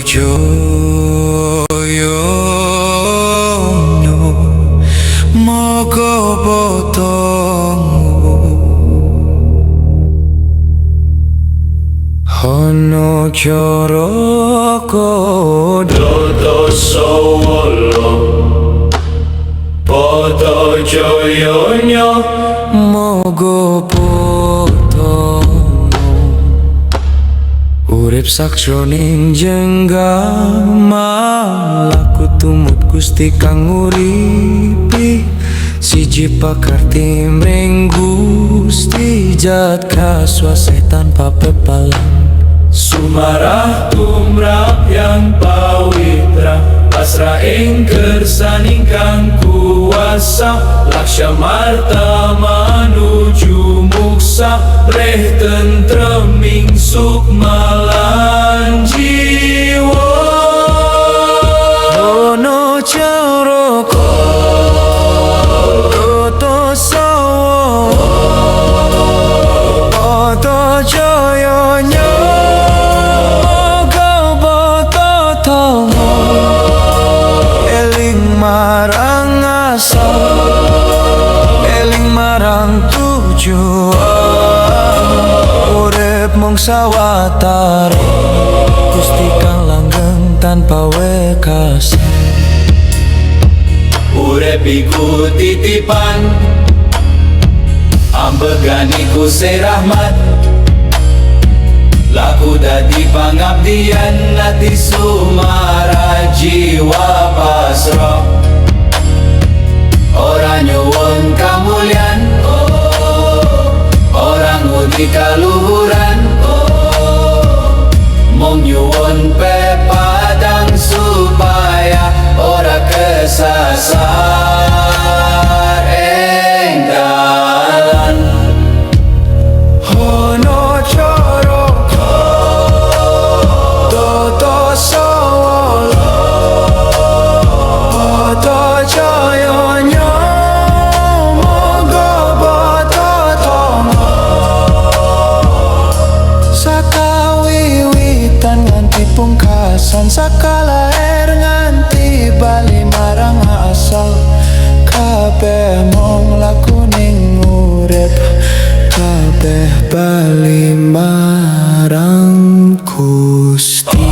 joyo moga potongmu ono cara Dodo sawala padha jayanya moga potongmu urip sakjroning jenggama laku tumut Gusti kang nguripi siji pakarti mring Gusti jat kaswase tanpa pepalan sumarah tumrap yang pawitra pasrah ing kersaning kang kuasa laksya marta manuju muksa reh tentreming sukmalan jiwa ono caraka toto sawa padha jayanya marang asal eling marang tujuan urip mung sawatara Gusti kang langgeng tanpa wekasan urip iku titipan ambegan iku serahmat laku dadi pangabdian ati sumara jiwa pasrah ora nyuwun kamulyan ora ngudi kaluhuran mung nyuwun pepadang supaya ora kesasar ing dalan ono caraka toto sawala padha jayanya moga potongmu sakawiwitan nganti pungkasan sakalair nganti bali marang asal kabeh mung laku ning urip kabeh bali marang Gusti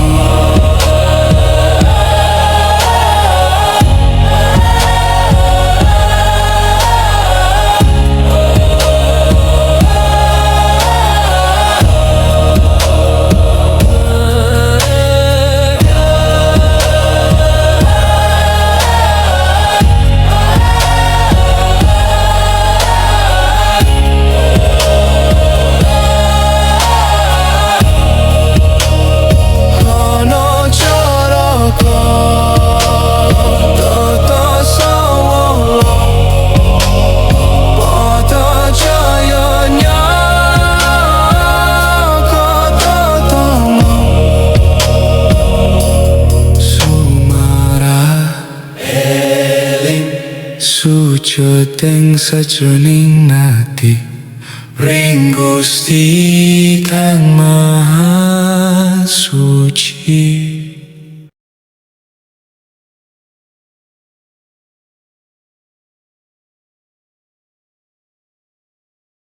sujud ing sajroning ati ring Gusti kang maha suci.